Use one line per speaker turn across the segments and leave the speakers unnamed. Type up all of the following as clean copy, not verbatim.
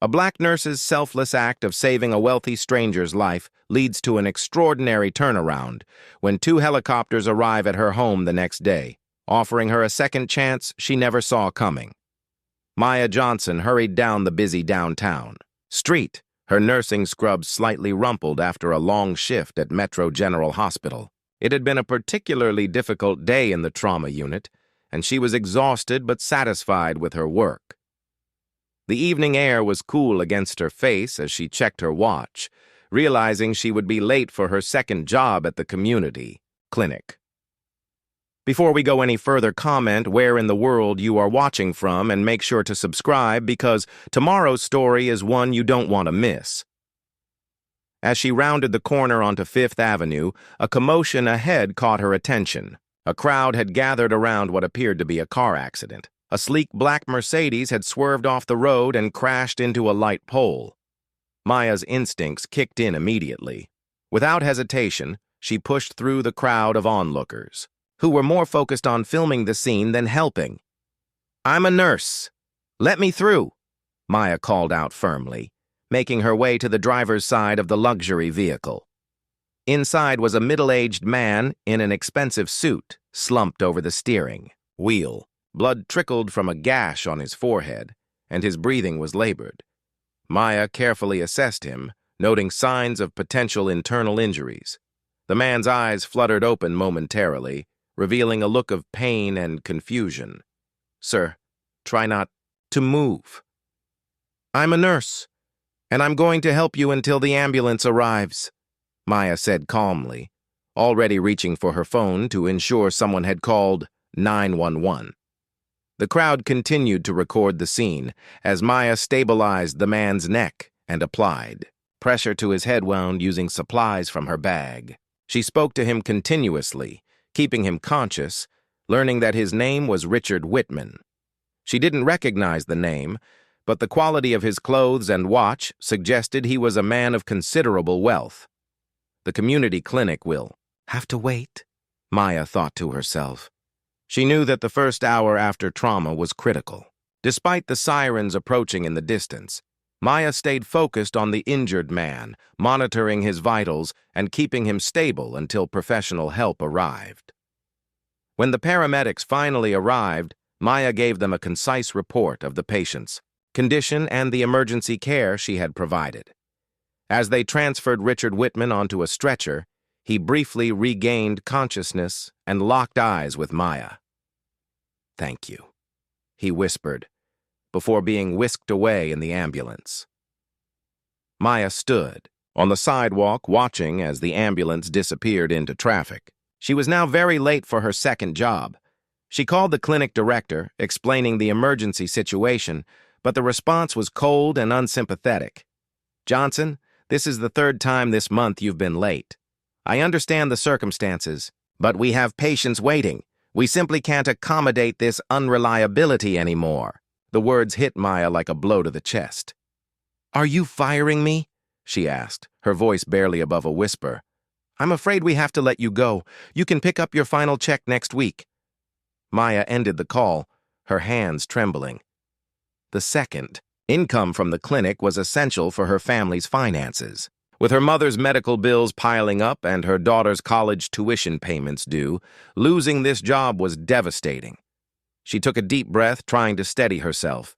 A black nurse's selfless act of saving a wealthy stranger's life leads to an extraordinary turnaround when two helicopters arrive at her home the next day, offering her a second chance she never saw coming. Maya Johnson hurried down the busy downtown street, her nursing scrubs slightly rumpled after a long shift at Metro General Hospital. It had been a particularly difficult day in the trauma unit, and she was exhausted but satisfied with her work. The evening air was cool against her face as she checked her watch, realizing she would be late for her second job at the community clinic. Before we go any further, comment where in the world you are watching from and make sure to subscribe because tomorrow's story is one you don't want to miss. As she rounded the corner onto Fifth Avenue, a commotion ahead caught her attention. A crowd had gathered around what appeared to be a car accident. A sleek black Mercedes had swerved off the road and crashed into a light pole. Maya's instincts kicked in immediately. Without hesitation, she pushed through the crowd of onlookers, who were more focused on filming the scene than helping. "I'm a nurse. Let me through," Maya called out firmly, making her way to the driver's side of the luxury vehicle. Inside was a middle-aged man in an expensive suit, slumped over the steering wheel. Blood trickled from a gash on his forehead, and his breathing was labored. Maya carefully assessed him, noting signs of potential internal injuries. The man's eyes fluttered open momentarily, revealing a look of pain and confusion. "Sir, try not to move." "I'm a nurse, and I'm going to help you until the ambulance arrives," Maya said calmly, already reaching for her phone to ensure someone had called 911. The crowd continued to record the scene as Maya stabilized the man's neck and applied pressure to his head wound using supplies from her bag. She spoke to him continuously, keeping him conscious, learning that his name was Richard Whitman. She didn't recognize the name, but the quality of his clothes and watch suggested he was a man of considerable wealth. The community clinic will have to wait, Maya thought to herself. She knew that the first hour after trauma was critical. Despite the sirens approaching in the distance, Maya stayed focused on the injured man, monitoring his vitals and keeping him stable until professional help arrived. When the paramedics finally arrived, Maya gave them a concise report of the patient's condition and the emergency care she had provided. As they transferred Richard Whitman onto a stretcher, he briefly regained consciousness and locked eyes with Maya. "Thank you," he whispered, before being whisked away in the ambulance. Maya stood on the sidewalk watching as the ambulance disappeared into traffic. She was now very late for her second job. She called the clinic director, explaining the emergency situation, but the response was cold and unsympathetic. "Johnson, this is the third time this month you've been late. I understand the circumstances, but we have patients waiting. We simply can't accommodate this unreliability anymore." The words hit Maya like a blow to the chest. "Are you firing me?" she asked, her voice barely above a whisper. "I'm afraid we have to let you go. You can pick up your final check next week." Maya ended the call, her hands trembling. The second, income from the clinic was essential for her family's finances. With her mother's medical bills piling up and her daughter's college tuition payments due, losing this job was devastating. She took a deep breath, trying to steady herself.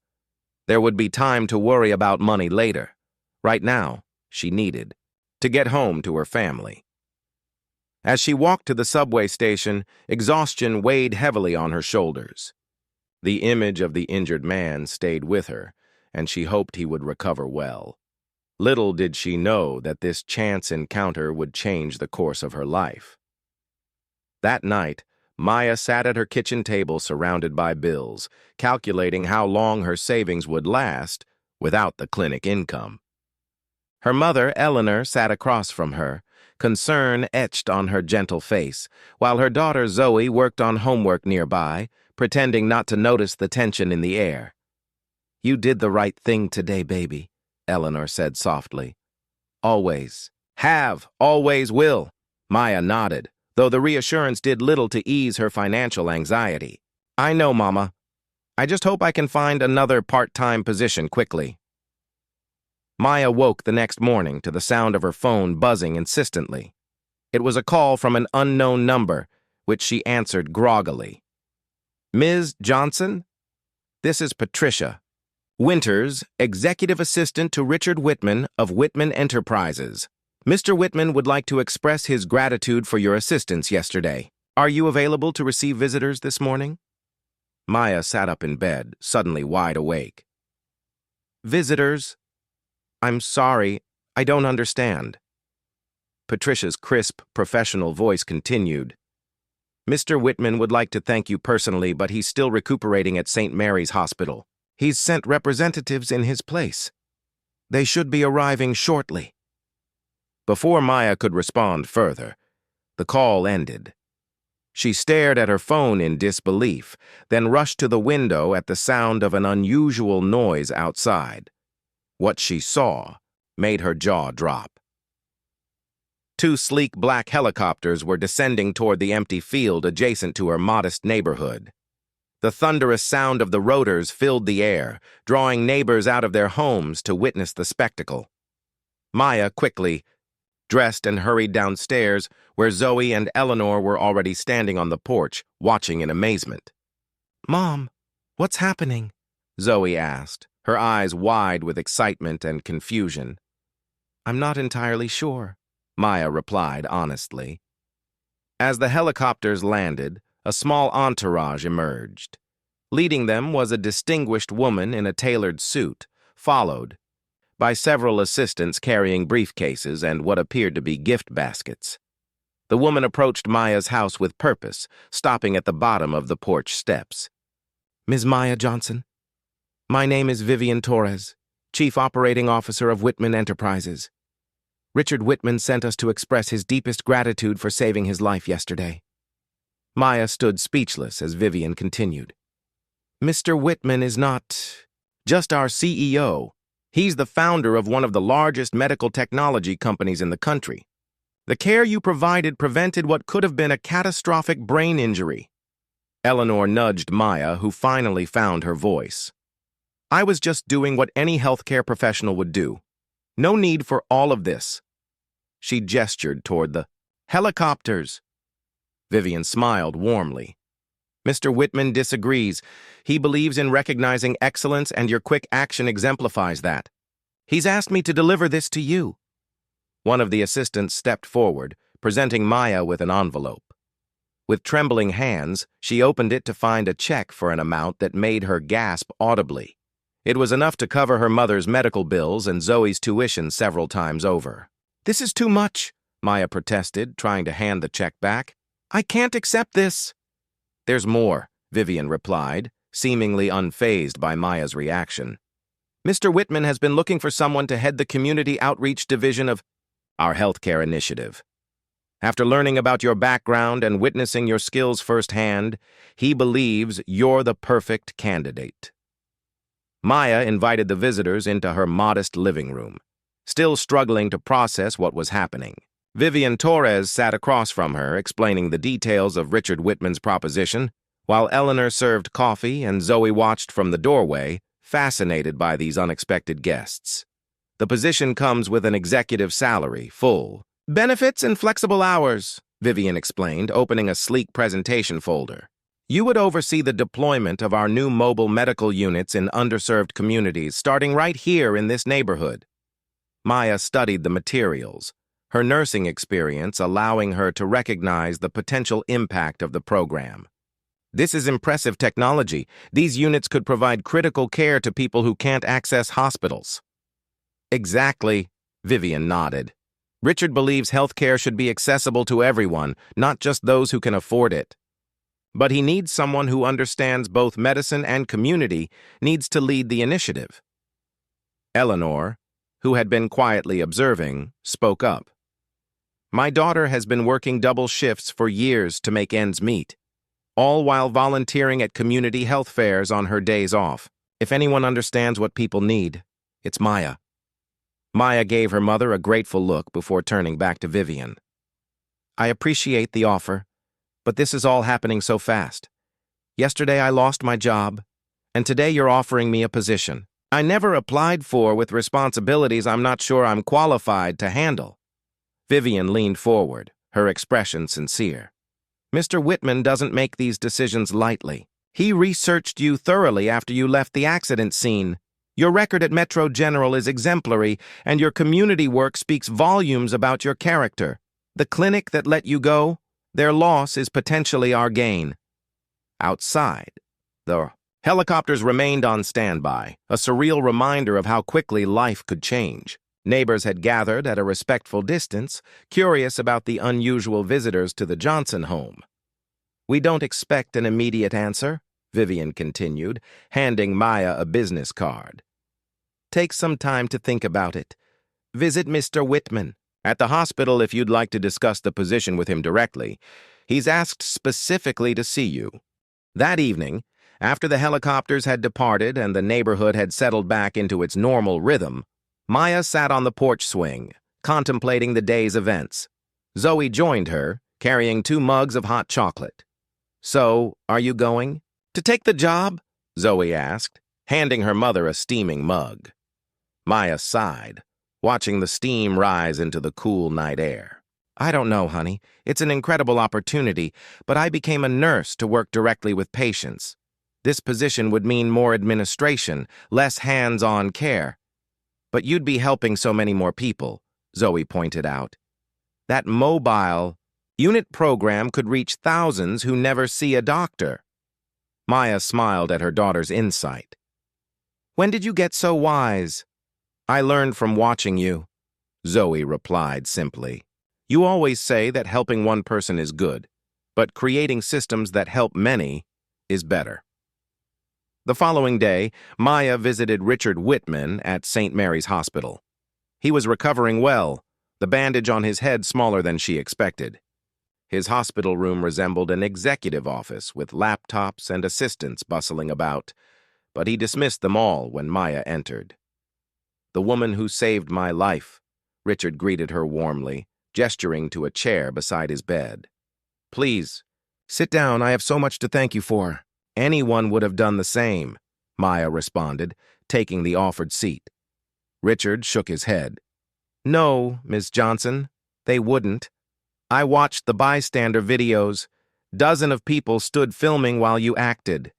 There would be time to worry about money later. Right now, she needed to get home to her family. As she walked to the subway station, exhaustion weighed heavily on her shoulders. The image of the injured man stayed with her, and she hoped he would recover well. Little did she know that this chance encounter would change the course of her life. That night, Maya sat at her kitchen table surrounded by bills, calculating how long her savings would last without the clinic income. Her mother, Eleanor, sat across from her, concern etched on her gentle face, while her daughter Zoe worked on homework nearby, pretending not to notice the tension in the air. "You did the right thing today, baby," Eleanor said softly. "Always. Always will." Maya nodded, though the reassurance did little to ease her financial anxiety. "I know, Mama. I just hope I can find another part-time position quickly." Maya woke the next morning to the sound of her phone buzzing insistently. It was a call from an unknown number, which she answered groggily. "Ms. Johnson? This is Patricia Winters, executive assistant to Richard Whitman of Whitman Enterprises. Mr. Whitman would like to express his gratitude for your assistance yesterday. Are you available to receive visitors this morning?" Maya sat up in bed, suddenly wide awake. "Visitors? I'm sorry, I don't understand." Patricia's crisp, professional voice continued. "Mr. Whitman would like to thank you personally, but he's still recuperating at St. Mary's Hospital. He's sent representatives in his place. They should be arriving shortly." Before Maya could respond further, the call ended. She stared at her phone in disbelief, then rushed to the window at the sound of an unusual noise outside. What she saw made her jaw drop. Two sleek black helicopters were descending toward the empty field adjacent to her modest neighborhood. The thunderous sound of the rotors filled the air, drawing neighbors out of their homes to witness the spectacle. Maya quickly dressed and hurried downstairs, where Zoe and Eleanor were already standing on the porch, watching in amazement. "Mom, what's happening?" Zoe asked, her eyes wide with excitement and confusion. "I'm not entirely sure," Maya replied honestly. As the helicopters landed, a small entourage emerged. Leading them was a distinguished woman in a tailored suit, followed by several assistants carrying briefcases and what appeared to be gift baskets. The woman approached Maya's house with purpose, stopping at the bottom of the porch steps. "Ms. Maya Johnson, my name is Vivian Torres, Chief Operating Officer of Whitman Enterprises. Richard Whitman sent us to express his deepest gratitude for saving his life yesterday." Maya stood speechless as Vivian continued. "Mr. Whitman is not just our CEO. He's the founder of one of the largest medical technology companies in the country. The care you provided prevented what could have been a catastrophic brain injury." Eleanor nudged Maya, who finally found her voice. "I was just doing what any healthcare professional would do. No need for all of this." She gestured toward the helicopters. Vivian smiled warmly. "Mr. Whitman disagrees. He believes in recognizing excellence, and your quick action exemplifies that. He's asked me to deliver this to you." One of the assistants stepped forward, presenting Maya with an envelope. With trembling hands, she opened it to find a check for an amount that made her gasp audibly. It was enough to cover her mother's medical bills and Zoe's tuition several times over. "This is too much," Maya protested, trying to hand the check back. "I can't accept this." "There's more," Vivian replied, seemingly unfazed by Maya's reaction. "Mr. Whitman has been looking for someone to head the Community Outreach Division of our healthcare initiative. After learning about your background and witnessing your skills firsthand, he believes you're the perfect candidate." Maya invited the visitors into her modest living room, still struggling to process what was happening. Vivian Torres sat across from her, explaining the details of Richard Whitman's proposition, while Eleanor served coffee and Zoe watched from the doorway, fascinated by these unexpected guests. "The position comes with an executive salary, full benefits and flexible hours," Vivian explained, opening a sleek presentation folder. "You would oversee the deployment of our new mobile medical units in underserved communities, starting right here in this neighborhood." Maya studied the materials, her nursing experience allowing her to recognize the potential impact of the program. "This is impressive technology. These units could provide critical care to people who can't access hospitals." "Exactly," Vivian nodded. "Richard believes healthcare should be accessible to everyone, not just those who can afford it. But he needs someone who understands both medicine and community, needs to lead the initiative." Eleanor, who had been quietly observing, spoke up. "My daughter has been working double shifts for years to make ends meet, all while volunteering at community health fairs on her days off. If anyone understands what people need, it's Maya." Maya gave her mother a grateful look before turning back to Vivian. "I appreciate the offer, but this is all happening so fast. Yesterday I lost my job, and today you're offering me a position. I never applied for with responsibilities I'm not sure I'm qualified to handle. Vivian leaned forward, her expression sincere. Mr. Whitman doesn't make these decisions lightly. He researched you thoroughly after you left the accident scene. Your record at Metro General is exemplary, and your community work speaks volumes about your character. The clinic that let you go, their loss is potentially our gain. Outside, the helicopters remained on standby, a surreal reminder of how quickly life could change. Neighbors had gathered at a respectful distance, curious about the unusual visitors to the Johnson home. We don't expect an immediate answer, Vivian continued, handing Maya a business card. Take some time to think about it. Visit Mr. Whitman at the hospital if you'd like to discuss the position with him directly. He's asked specifically to see you. That evening, after the helicopters had departed and the neighborhood had settled back into its normal rhythm, Maya sat on the porch swing, contemplating the day's events. Zoe joined her, carrying 2 mugs of hot chocolate. So, are you going to take the job? Zoe asked, handing her mother a steaming mug. Maya sighed, watching the steam rise into the cool night air. I don't know, honey. It's an incredible opportunity, but I became a nurse to work directly with patients. This position would mean more administration, less hands-on care. But you'd be helping so many more people, Zoe pointed out. That mobile unit program could reach thousands who never see a doctor. Maya smiled at her daughter's insight. When did you get so wise? I learned from watching you, Zoe replied simply. You always say that helping one person is good, but creating systems that help many is better. The following day, Maya visited Richard Whitman at St. Mary's Hospital. He was recovering well, the bandage on his head smaller than she expected. His hospital room resembled an executive office with laptops and assistants bustling about, but he dismissed them all when Maya entered. The woman who saved my life, Richard greeted her warmly, gesturing to a chair beside his bed. Please, sit down. I have so much to thank you for. Anyone would have done the same, Maya responded, taking the offered seat. Richard shook his head. No, Miss Johnson, they wouldn't. I watched the bystander videos. Dozens of people stood filming while you acted.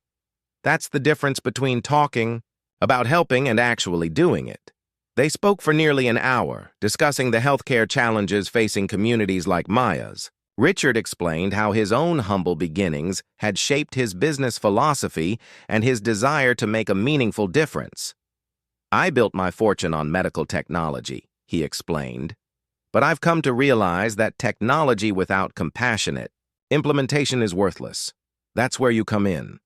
That's the difference between talking about helping and actually doing it. They spoke for nearly an hour, discussing the healthcare challenges facing communities like Maya's. Richard explained how his own humble beginnings had shaped his business philosophy and his desire to make a meaningful difference. I built my fortune on medical technology, he explained, but I've come to realize that technology without compassionate implementation is worthless. That's where you come in.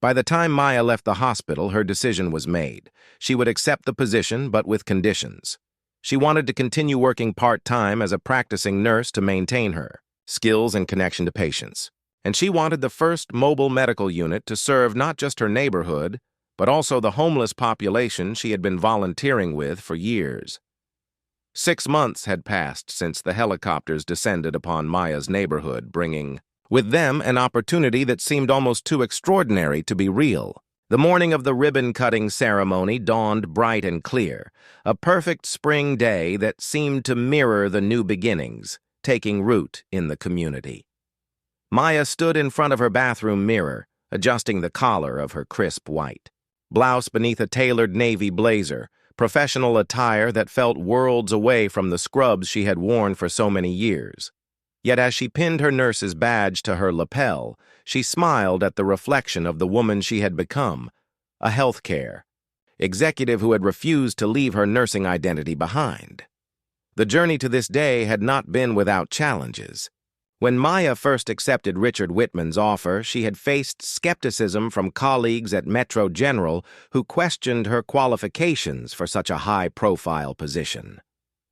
By the time Maya left the hospital, her decision was made. She would accept the position, but with conditions. She wanted to continue working part-time as a practicing nurse to maintain her skills and connection to patients. And she wanted the first mobile medical unit to serve not just her neighborhood, but also the homeless population she had been volunteering with for years. 6 months had passed since the helicopters descended upon Maya's neighborhood, bringing with them an opportunity that seemed almost too extraordinary to be real. The morning of the ribbon-cutting ceremony dawned bright and clear, a perfect spring day that seemed to mirror the new beginnings, taking root in the community. Maya stood in front of her bathroom mirror, adjusting the collar of her crisp white blouse beneath a tailored navy blazer, professional attire that felt worlds away from the scrubs she had worn for so many years. Yet as she pinned her nurse's badge to her lapel, she smiled at the reflection of the woman she had become, a healthcare executive who had refused to leave her nursing identity behind. The journey to this day had not been without challenges. When Maya first accepted Richard Whitman's offer, she had faced skepticism from colleagues at Metro General who questioned her qualifications for such a high-profile position.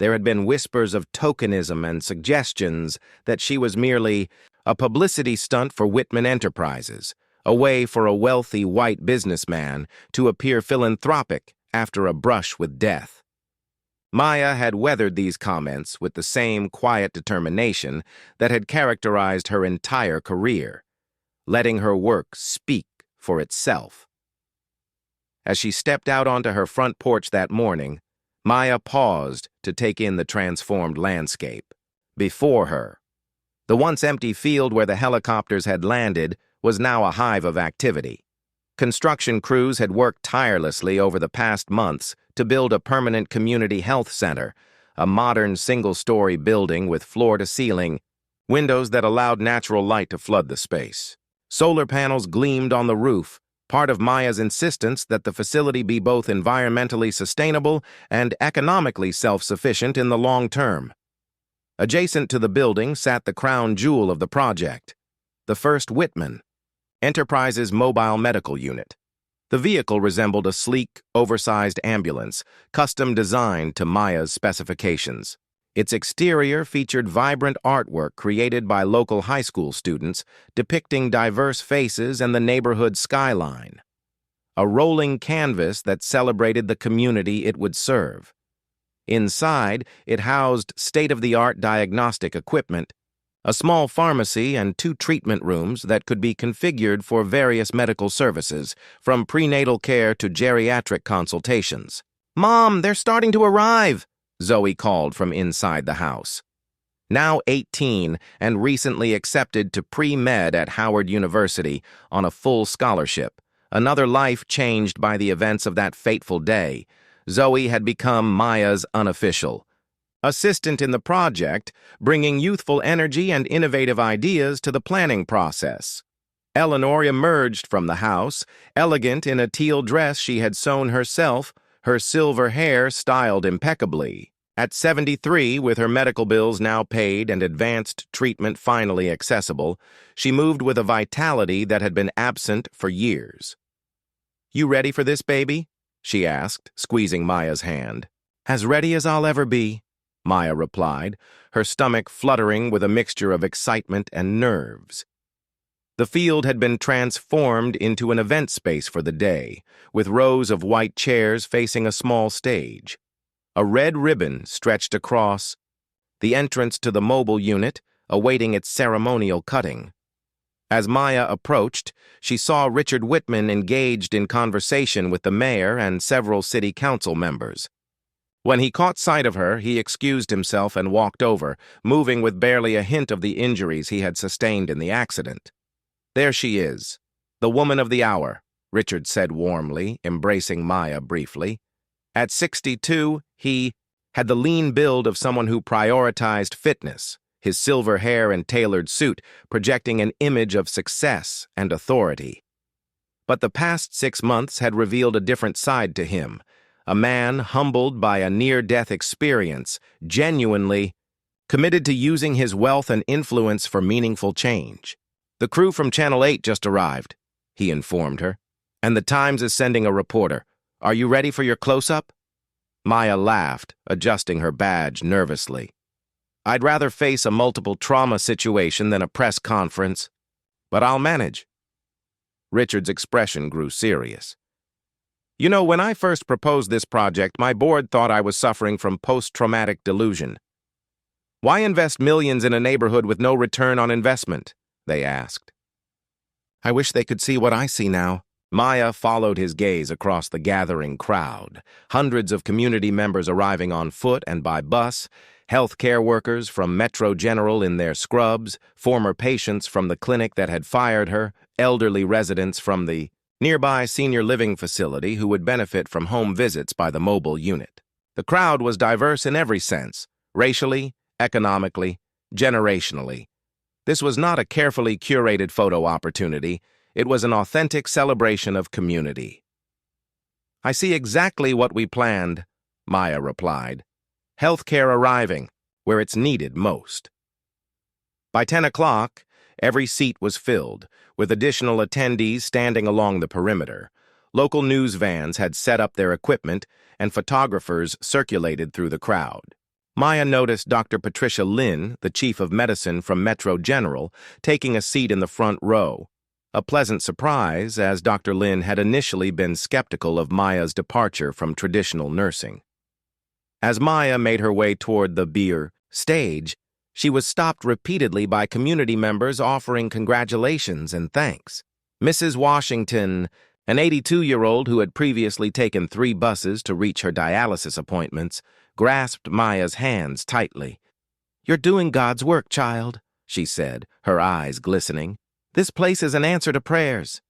There had been whispers of tokenism and suggestions that she was merely a publicity stunt for Whitman Enterprises, a way for a wealthy white businessman to appear philanthropic after a brush with death. Maya had weathered these comments with the same quiet determination that had characterized her entire career, letting her work speak for itself. As she stepped out onto her front porch that morning, Maya paused to take in the transformed landscape. Before her, the once empty field where the helicopters had landed was now a hive of activity. Construction crews had worked tirelessly over the past months to build a permanent community health center, a modern single-story building with floor-to-ceiling windows that allowed natural light to flood the space. Solar panels gleamed on the roof, part of Maya's insistence that the facility be both environmentally sustainable and economically self-sufficient in the long term. Adjacent to the building sat the crown jewel of the project, the first Whitman, Enterprise's mobile medical unit. The vehicle resembled a sleek, oversized ambulance, custom designed to Maya's specifications. Its exterior featured vibrant artwork created by local high school students, depicting diverse faces and the neighborhood skyline. A rolling canvas that celebrated the community it would serve. Inside, it housed state-of-the-art diagnostic equipment, a small pharmacy and 2 treatment rooms that could be configured for various medical services, from prenatal care to geriatric consultations. "Mom, they're starting to arrive!" Zoe called from inside the house. Now 18 and recently accepted to pre-med at Howard University on a full scholarship, another life changed by the events of that fateful day, Zoe had become Maya's unofficial assistant in the project, bringing youthful energy and innovative ideas to the planning process. Eleanor emerged from the house, elegant in a teal dress she had sewn herself, her silver hair styled impeccably. At 73, with her medical bills now paid and advanced treatment finally accessible, she moved with a vitality that had been absent for years. "You ready for this, baby?" she asked, squeezing Maya's hand. "As ready as I'll ever be," Maya replied, her stomach fluttering with a mixture of excitement and nerves. The field had been transformed into an event space for the day, with rows of white chairs facing a small stage. A red ribbon stretched across the entrance to the mobile unit, awaiting its ceremonial cutting. As Maya approached, she saw Richard Whitman engaged in conversation with the mayor and several city council members. When he caught sight of her, he excused himself and walked over, moving with barely a hint of the injuries he had sustained in the accident. "There she is, the woman of the hour," Richard said warmly, embracing Maya briefly. At 62, he had the lean build of someone who prioritized fitness, his silver hair and tailored suit projecting an image of success and authority. But the past 6 months had revealed a different side to him, a man humbled by a near-death experience, genuinely committed to using his wealth and influence for meaningful change. "The crew from Channel 8 just arrived," he informed her, "and the Times is sending a reporter. Are you ready for your close-up?" Maya laughed, adjusting her badge nervously. "I'd rather face a multiple trauma situation than a press conference, but I'll manage." Richard's expression grew serious. "You know, when I first proposed this project, my board thought I was suffering from post-traumatic delusion. Why invest millions in a neighborhood with no return on investment?" they asked. "I wish they could see what I see now." Maya followed his gaze across the gathering crowd, hundreds of community members arriving on foot and by bus, healthcare workers from Metro General in their scrubs, former patients from the clinic that had fired her, elderly residents from the nearby senior living facility who would benefit from home visits by the mobile unit. The crowd was diverse in every sense, racially, economically, generationally. This was not a carefully curated photo opportunity. It was an authentic celebration of community. "I see exactly what we planned," Maya replied. "Healthcare arriving where it's needed most." By 10 o'clock, every seat was filled, with additional attendees standing along the perimeter. Local news vans had set up their equipment, and photographers circulated through the crowd. Maya noticed Dr. Patricia Lynn, the chief of medicine from Metro General, taking a seat in the front row. A pleasant surprise, as Dr. Lynn had initially been skeptical of Maya's departure from traditional nursing. As Maya made her way toward the beer stage, she was stopped repeatedly by community members offering congratulations and thanks. "Mrs. Washington, An 82-year-old who had previously taken 3 buses to reach her dialysis appointments grasped Maya's hands tightly. "You're doing God's work, child," she said, her eyes glistening. "This place is an answer to prayers."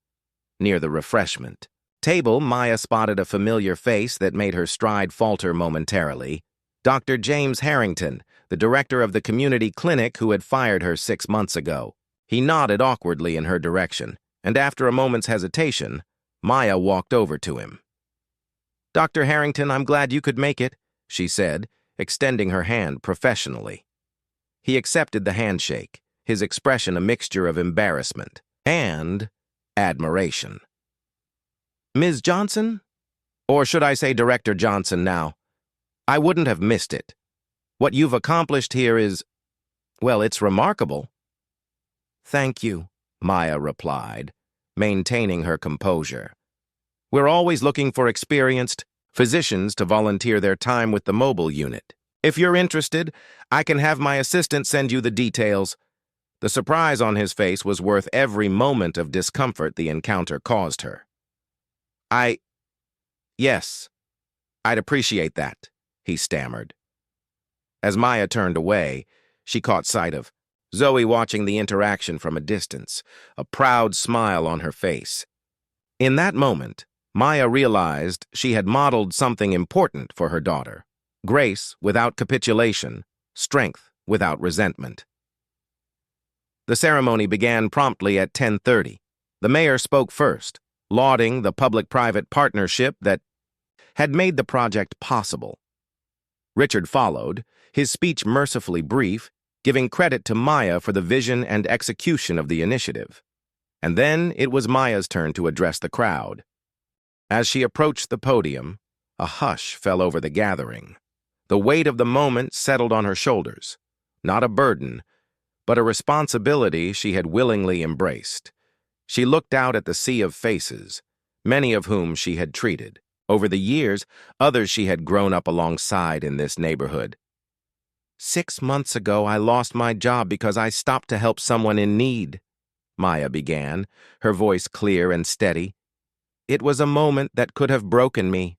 Near the refreshment table, Maya spotted a familiar face that made her stride falter momentarily. Dr. James Harrington, the director of the community clinic who had fired her 6 months ago. He nodded awkwardly in her direction, and after a moment's hesitation, Maya walked over to him. "Dr. Harrington, I'm glad you could make it," she said, extending her hand professionally. He accepted the handshake, his expression a mixture of embarrassment and admiration. "Ms. Johnson? Or should I say Director Johnson now? I wouldn't have missed it. What you've accomplished here is, well, it's remarkable." "Thank you," Maya replied, maintaining her composure. "We're always looking for experienced physicians to volunteer their time with the mobile unit. If you're interested, I can have my assistant send you the details." The surprise on his face was worth every moment of discomfort the encounter caused her. Yes, I'd appreciate that," he stammered. As Maya turned away, she caught sight of Zoe watching the interaction from a distance, a proud smile on her face. In that moment, Maya realized she had modeled something important for her daughter: grace without capitulation, strength without resentment. The ceremony began promptly at 10:30. The mayor spoke first, lauding the public-private partnership that had made the project possible. Richard followed, his speech mercifully brief, giving credit to Maya for the vision and execution of the initiative. And then it was Maya's turn to address the crowd. As she approached the podium, a hush fell over the gathering. The weight of the moment settled on her shoulders, not a burden, but a responsibility she had willingly embraced. She looked out at the sea of faces, many of whom she had treated. Over the years, others she had grown up alongside in this neighborhood. "6 months ago, I lost my job because I stopped to help someone in need," Maya began, her voice clear and steady. "It was a moment that could have broken me.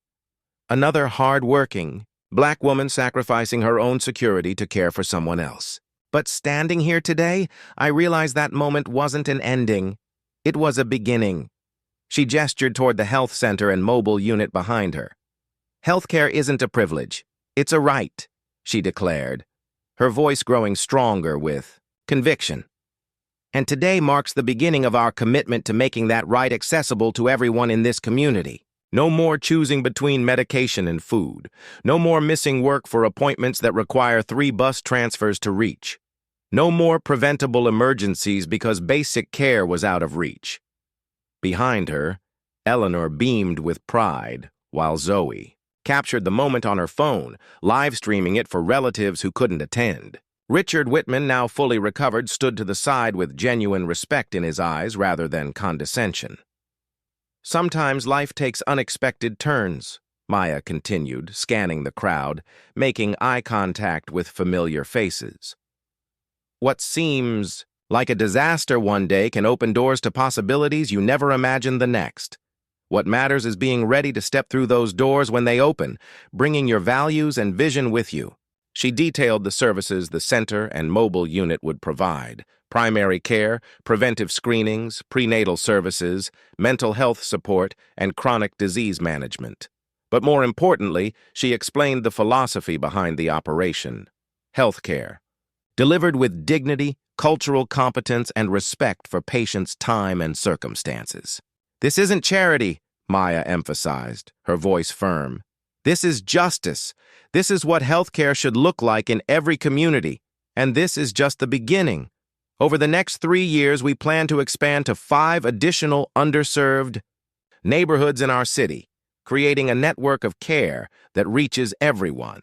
Another hard-working, Black woman sacrificing her own security to care for someone else. But standing here today, I realize that moment wasn't an ending. It was a beginning." She gestured toward the health center and mobile unit behind her. "Healthcare isn't a privilege. It's a right," she declared, her voice growing stronger with conviction. "And today marks the beginning of our commitment to making that right accessible to everyone in this community. No more choosing between medication and food. No more missing work for appointments that require 3 bus transfers to reach. No more preventable emergencies because basic care was out of reach." Behind her, Eleanor beamed with pride, while Zoe captured the moment on her phone, live-streaming it for relatives who couldn't attend. Richard Whitman, now fully recovered, stood to the side with genuine respect in his eyes rather than condescension. "Sometimes life takes unexpected turns," Maya continued, scanning the crowd, making eye contact with familiar faces. "What seems like a disaster one day can open doors to possibilities you never imagined the next. What matters is being ready to step through those doors when they open, bringing your values and vision with you." She detailed the services the center and mobile unit would provide: primary care, preventive screenings, prenatal services, mental health support, and chronic disease management. But more importantly, she explained the philosophy behind the operation: healthcare, delivered with dignity, cultural competence, and respect for patients' time and circumstances. "This isn't charity," Maya emphasized, her voice firm. "This is justice. This is what healthcare should look like in every community. And this is just the beginning. Over the next 3 years, we plan to expand to 5 additional underserved neighborhoods in our city, creating a network of care that reaches everyone."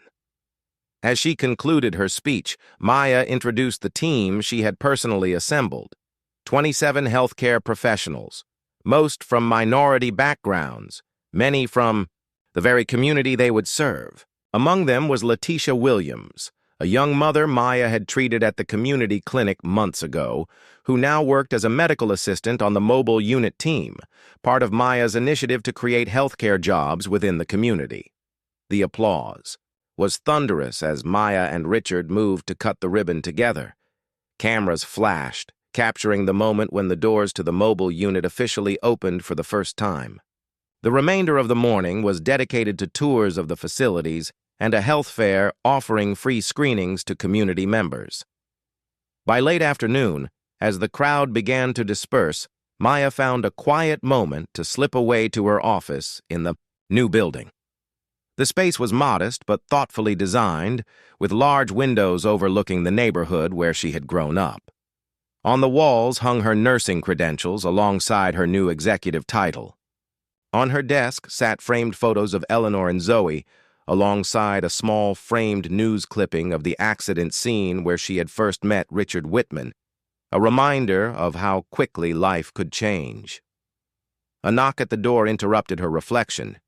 As she concluded her speech, Maya introduced the team she had personally assembled: 27 healthcare professionals, most from minority backgrounds, many from the very community they would serve. Among them was Letitia Williams, a young mother Maya had treated at the community clinic months ago, who now worked as a medical assistant on the mobile unit team, part of Maya's initiative to create healthcare jobs within the community. The applause was thunderous as Maya and Richard moved to cut the ribbon together. Cameras flashed, capturing the moment when the doors to the mobile unit officially opened for the first time. The remainder of the morning was dedicated to tours of the facilities and a health fair offering free screenings to community members. By late afternoon, as the crowd began to disperse, Maya found a quiet moment to slip away to her office in the new building. The space was modest but thoughtfully designed, with large windows overlooking the neighborhood where she had grown up. On the walls hung her nursing credentials alongside her new executive title. On her desk sat framed photos of Eleanor and Zoe, alongside a small framed news clipping of the accident scene where she had first met Richard Whitman, a reminder of how quickly life could change. A knock at the door interrupted her reflection.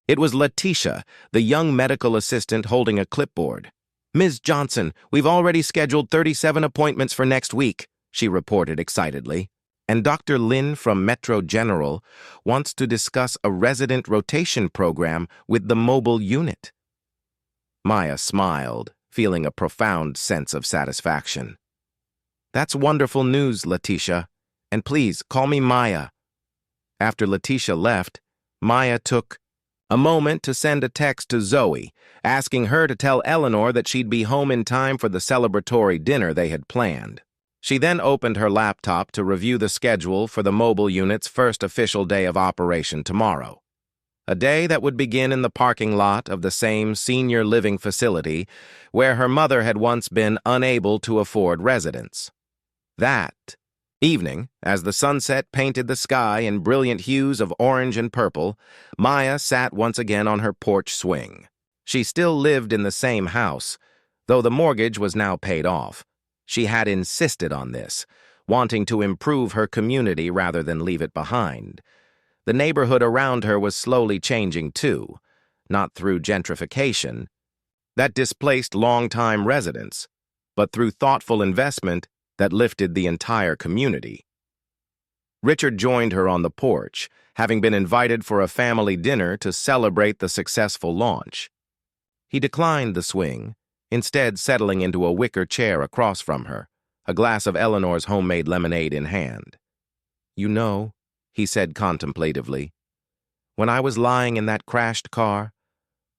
It was Letitia, the young medical assistant holding a clipboard. "Ms. Johnson, we've already scheduled 37 appointments for next week," she reported excitedly. "And Dr. Lin from Metro General wants to discuss a resident rotation program with the mobile unit." Maya smiled, feeling a profound sense of satisfaction. "That's wonderful news, Letitia. And please, call me Maya." After Letitia left, Maya took a moment to send a text to Zoe, asking her to tell Eleanor that she'd be home in time for the celebratory dinner they had planned. She then opened her laptop to review the schedule for the mobile unit's first official day of operation tomorrow. A day that would begin in the parking lot of the same senior living facility where her mother had once been unable to afford residence. That evening, as the sunset painted the sky in brilliant hues of orange and purple, Maya sat once again on her porch swing. She still lived in the same house, though the mortgage was now paid off. She had insisted on this, wanting to improve her community rather than leave it behind. The neighborhood around her was slowly changing too, not through gentrification that displaced long-time residents, but through thoughtful investment that lifted the entire community. Richard joined her on the porch, having been invited for a family dinner to celebrate the successful launch. He declined the swing, instead settling into a wicker chair across from her, a glass of Eleanor's homemade lemonade in hand. "You know," he said contemplatively, "when I was lying in that crashed car,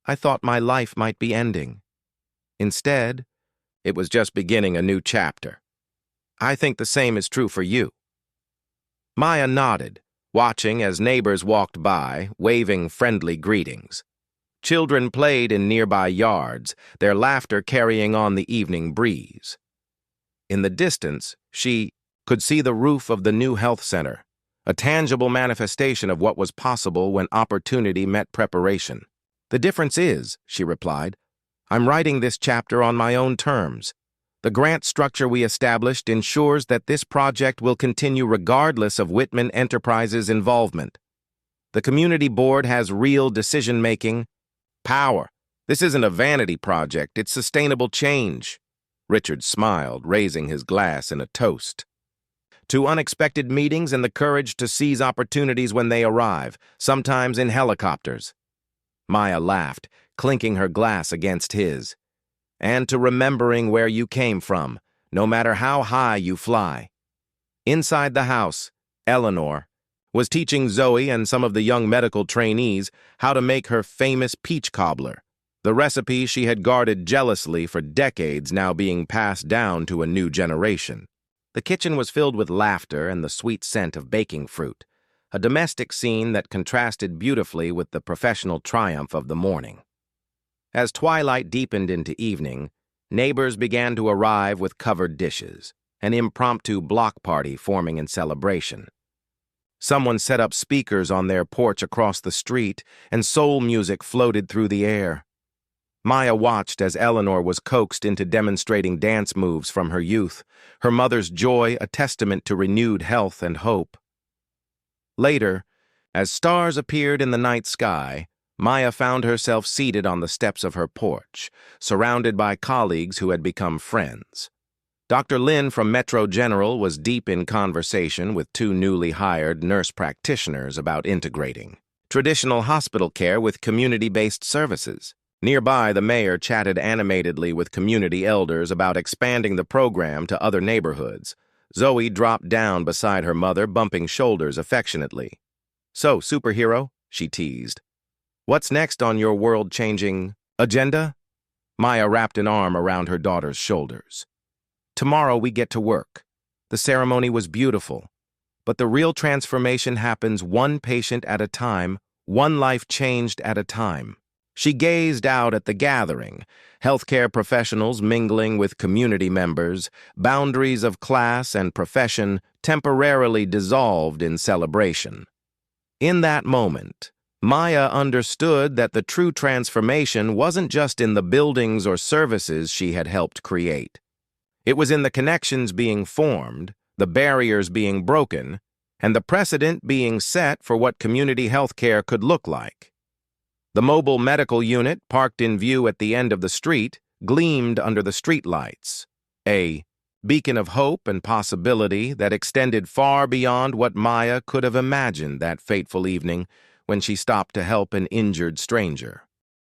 I thought my life might be ending. Instead, it was just beginning a new chapter. I think the same is true for you." Maya nodded, watching as neighbors walked by, waving friendly greetings. Children played in nearby yards, their laughter carrying on the evening breeze. In the distance, she could see the roof of the new health center, a tangible manifestation of what was possible when opportunity met preparation. "The difference is," she replied, "I'm writing this chapter on my own terms. The grant structure we established ensures that this project will continue regardless of Whitman Enterprises' involvement. The community board has real decision-making power. This isn't a vanity project, it's sustainable change." Richard smiled, raising his glass in a toast. "To unexpected meetings and the courage to seize opportunities when they arrive, sometimes in helicopters." Maya laughed, clinking her glass against his. "And to remembering where you came from, no matter how high you fly." Inside the house, Eleanor was teaching Zoe and some of the young medical trainees how to make her famous peach cobbler, the recipe she had guarded jealously for decades now being passed down to a new generation. The kitchen was filled with laughter and the sweet scent of baking fruit, a domestic scene that contrasted beautifully with the professional triumph of the morning. As twilight deepened into evening, neighbors began to arrive with covered dishes, an impromptu block party forming in celebration. Someone set up speakers on their porch across the street, and soul music floated through the air. Maya watched as Eleanor was coaxed into demonstrating dance moves from her youth, her mother's joy a testament to renewed health and hope. Later, as stars appeared in the night sky, Maya found herself seated on the steps of her porch, surrounded by colleagues who had become friends. Dr. Lin from Metro General was deep in conversation with two newly hired nurse practitioners about integrating traditional hospital care with community-based services. Nearby, the mayor chatted animatedly with community elders about expanding the program to other neighborhoods. Zoe dropped down beside her mother, bumping shoulders affectionately. "So, superhero," she teased. "What's next on your world-changing agenda?" Maya wrapped an arm around her daughter's shoulders. "Tomorrow we get to work. The ceremony was beautiful, but the real transformation happens one patient at a time, one life changed at a time." She gazed out at the gathering, healthcare professionals mingling with community members, boundaries of class and profession temporarily dissolved in celebration. In that moment, Maya understood that the true transformation wasn't just in the buildings or services she had helped create. It was in the connections being formed, the barriers being broken, and the precedent being set for what community healthcare could look like. The mobile medical unit, parked in view at the end of the street, gleamed under the streetlights, a beacon of hope and possibility that extended far beyond what Maya could have imagined that fateful evening when she stopped to help an injured stranger.